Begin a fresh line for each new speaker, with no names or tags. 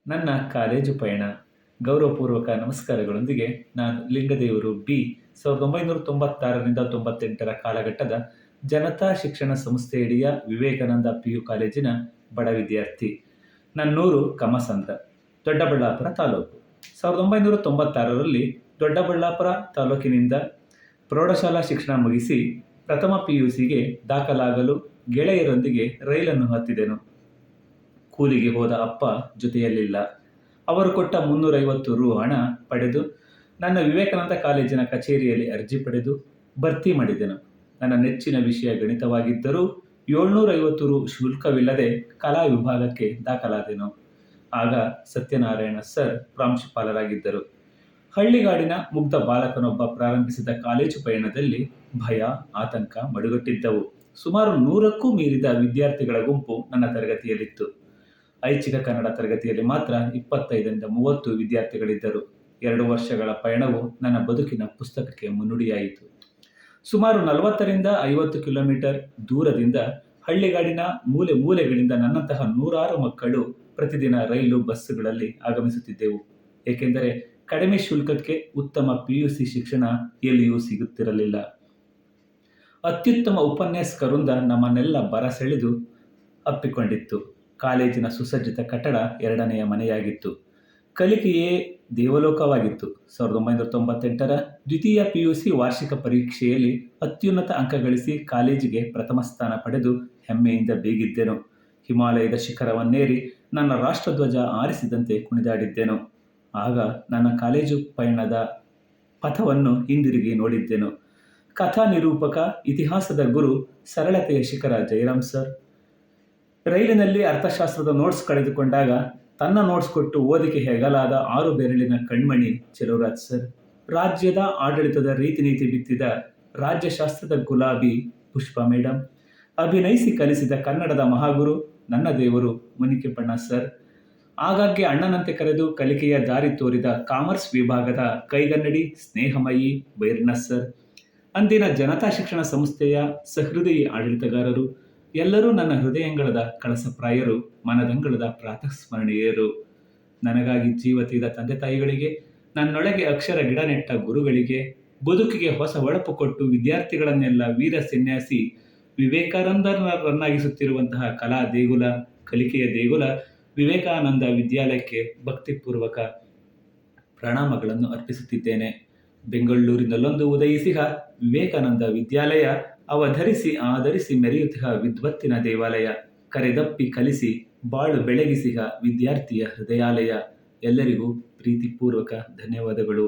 ನನ್ನ ಕಾಲೇಜು ಪಯಣ ಗೌರವಪೂರ್ವಕ ನಮಸ್ಕಾರಗಳೊಂದಿಗೆ ನಾನು ಲಿಂಗದೇವರು ಬಿ 1996ರಿಂದ 98ರ ಕಾಲಘಟ್ಟದ ಜನತಾ ಶಿಕ್ಷಣ ಸಂಸ್ಥೆಯಡಿಯ ವಿವೇಕಾನಂದ PU ಕಾಲೇಜಿನ ಬಡ ವಿದ್ಯಾರ್ಥಿ. ನನ್ನೂರು ಕಮಸಂದ್ರ, ದೊಡ್ಡಬಳ್ಳಾಪುರ ತಾಲೂಕು. 1996ರಲ್ಲಿ ದೊಡ್ಡಬಳ್ಳಾಪುರ ತಾಲೂಕಿನಿಂದ ಪ್ರೌಢಶಾಲಾ ಶಿಕ್ಷಣ ಮುಗಿಸಿ ಪ್ರಥಮ PUCಗೆ ದಾಖಲಾಗಲು ಗೆಳೆಯರೊಂದಿಗೆ ರೈಲನ್ನು ಹತ್ತಿದೆನು. ಕೂಲಿಗೆ ಹೋದ ಅಪ್ಪ ಜೊತೆಯಲ್ಲಿಲ್ಲ. ಅವರು ಕೊಟ್ಟ 350 ರು ಹಣ ಪಡೆದು ನನ್ನ ವಿವೇಕಾನಂದ ಕಾಲೇಜಿನ ಕಚೇರಿಯಲ್ಲಿ ಅರ್ಜಿ ಪಡೆದು ಭರ್ತಿ ಮಾಡಿದೆನು. ನನ್ನ ನೆಚ್ಚಿನ ವಿಷಯ ಗಣಿತವಾಗಿದ್ದರೂ 750 ರು ಶುಲ್ಕವಿಲ್ಲದೆ ಕಲಾ ವಿಭಾಗಕ್ಕೆ ದಾಖಲಾದೆನು. ಆಗ ಸತ್ಯನಾರಾಯಣ ಸರ್ ಪ್ರಾಂಶುಪಾಲರಾಗಿದ್ದರು. ಹಳ್ಳಿಗಾಡಿನ ಮುಗ್ಧ ಬಾಲಕನೊಬ್ಬ ಪ್ರಾರಂಭಿಸಿದ ಕಾಲೇಜು ಪಯಣದಲ್ಲಿ ಭಯ, ಆತಂಕ ಮಡುಗಟ್ಟಿದ್ದವು. ಸುಮಾರು 100ಕ್ಕೂ ಮೀರಿದ ವಿದ್ಯಾರ್ಥಿಗಳ ಗುಂಪು ನನ್ನ ತರಗತಿಯಲ್ಲಿತ್ತು. ಐಚ್ಛಿಕ ಕನ್ನಡ ತರಗತಿಯಲ್ಲಿ ಮಾತ್ರ 25ರಿಂದ 30 ವಿದ್ಯಾರ್ಥಿಗಳಿದ್ದರು. 2 ವರ್ಷಗಳ ಪಯಣವು ನನ್ನ ಬದುಕಿನ ಪುಸ್ತಕಕ್ಕೆ ಮುನ್ನುಡಿಯಾಯಿತು. ಸುಮಾರು 40ರಿಂದ 50 ಕಿಲೋಮೀಟರ್ ದೂರದಿಂದ ಹಳ್ಳಿಗಾಡಿನ ಮೂಲೆ ಮೂಲೆಗಳಿಂದ ನನ್ನಂತಹ ನೂರಾರು ಮಕ್ಕಳು ಪ್ರತಿದಿನ ರೈಲು, ಬಸ್ಸುಗಳಲ್ಲಿ ಆಗಮಿಸುತ್ತಿದ್ದೆವು. ಏಕೆಂದರೆ ಕಡಿಮೆ ಶುಲ್ಕಕ್ಕೆ ಉತ್ತಮ PUC ಶಿಕ್ಷಣ ಎಲ್ಲಿಯೂ ಸಿಗುತ್ತಿರಲಿಲ್ಲ. ಅತ್ಯುತ್ತಮ ಉಪನ್ಯಾಸಕರಿಂದ ನಮ್ಮನ್ನೆಲ್ಲ ಬರಸೆಳೆದು ಅಪ್ಪಿಕೊಂಡಿತ್ತು. ಕಾಲೇಜಿನ ಸುಸಜ್ಜಿತ ಕಟ್ಟಡ 2ನೆಯ ಮನೆಯಾಗಿತ್ತು. ಕಲಿಕೆಯೇ ದೇವಲೋಕವಾಗಿತ್ತು. 1998ರ ದ್ವಿತೀಯ PUC ವಾರ್ಷಿಕ ಪರೀಕ್ಷೆಯಲ್ಲಿ ಅತ್ಯುನ್ನತ ಅಂಕ ಗಳಿಸಿ ಕಾಲೇಜಿಗೆ ಪ್ರಥಮ ಸ್ಥಾನ ಪಡೆದು ಹೆಮ್ಮೆಯಿಂದ ಬೀಗಿದ್ದೆನು. ಹಿಮಾಲಯದ ಶಿಖರವನ್ನೇರಿ ನನ್ನ ರಾಷ್ಟ್ರಧ್ವಜ ಆರಿಸಿದಂತೆ ಕುಣಿದಾಡಿದ್ದೆನು. ಆಗ ನನ್ನ ಕಾಲೇಜು ಪಯಣದ ಪಥವನ್ನು ಹಿಂದಿರುಗಿ ನೋಡಿದ್ದೆನು. ಕಥಾ ನಿರೂಪಕ, ಇತಿಹಾಸದ ಗುರು, ಸರಳತೆಯ ಶಿಖರ ಜಯರಾಮ್ ಸರ್. ರೈಲಿನಲ್ಲಿ ಅರ್ಥಶಾಸ್ತ್ರದ ನೋಟ್ಸ್ ಕಳೆದುಕೊಂಡಾಗ ತನ್ನ ನೋಟ್ಸ್ ಕೊಟ್ಟು ಓದಿಕೆ ಹೆಗಲಾದ 6 ಬೆರಳಿನ ಕಣ್ಮಣಿ ಚೆಲುವರಾಜ್ ಸರ್. ರಾಜ್ಯದ ಆಡಳಿತದ ರೀತಿ ನೀತಿ ಬಿತ್ತಿದ ರಾಜ್ಯಶಾಸ್ತ್ರದ ಗುಲಾಬಿ ಪುಷ್ಪ ಮೇಡಮ್. ಅಭಿನಯಿಸಿ ಕಲಿಸಿದ ಕನ್ನಡದ ಮಹಾಗುರು ನನ್ನ ದೇವರು ಮುನಿಕೆಪ್ಪಣ್ಣ ಸರ್. ಆಗಾಗ್ಗೆ ಅಣ್ಣನಂತೆ ಕರೆದು ಕಲಿಕೆಯ ದಾರಿ ತೋರಿದ ಕಾಮರ್ಸ್ ವಿಭಾಗದ ಕೈಗನ್ನಡಿ ಸ್ನೇಹಮಯಿ ಬೈರ್ನ ಸರ್. ಅಂದಿನ ಜನತಾ ಶಿಕ್ಷಣ ಸಂಸ್ಥೆಯ ಸಹೃದಯಿ ಆಡಳಿತಗಾರರು. ಎಲ್ಲರೂ ನನ್ನ ಹೃದಯಂಗಳದ ಕಳಸಪ್ರಾಯರು, ಮನದಂಗಳದ ಪ್ರಾತಃಸ್ಮರಣೀಯರು. ನನಗಾಗಿ ಜೀವ ತೆಗೆದ ತಂದೆ ತಾಯಿಗಳಿಗೆ, ನನ್ನೊಳಗೆ ಅಕ್ಷರ ಗಿಡ ನೆಟ್ಟ ಗುರುಗಳಿಗೆ, ಬದುಕಿಗೆ ಹೊಸ ಹೊಳಪು ಕೊಟ್ಟು ವಿದ್ಯಾರ್ಥಿಗಳನ್ನೆಲ್ಲ ವೀರ ಸನ್ಯಾಸಿ ವಿವೇಕಾನಂದರನ್ನಾಗಿಸುತ್ತಿರುವಂತಹ ಕಲಾ ದೇಗುಲ, ಕಲಿಕೆಯ ದೇಗುಲ ವಿವೇಕಾನಂದ ವಿದ್ಯಾಲಯಕ್ಕೆ ಭಕ್ತಿಪೂರ್ವಕ ಪ್ರಣಾಮಗಳನ್ನು ಅರ್ಪಿಸುತ್ತಿದ್ದೇನೆ. ಬೆಂಗಳೂರಿನಲ್ಲೊಂದು ಉದಯಿಸಿಹ ವಿವೇಕಾನಂದ ವಿದ್ಯಾಲಯ, ಅವಧರಿಸಿ ಆಧರಿಸಿ ಮೆರೆಯುತ್ತಿಹ ವಿದ್ವತ್ತಿನ ದೇವಾಲಯ, ಕರೆದಪ್ಪಿ ಕಲಿಸಿ ಬಾಳು ಬೆಳಗಿಸಿಹ ವಿದ್ಯಾರ್ಥಿಯ ಹೃದಯಾಲಯ. ಎಲ್ಲರಿಗೂ ಪ್ರೀತಿಪೂರ್ವಕ ಧನ್ಯವಾದಗಳು.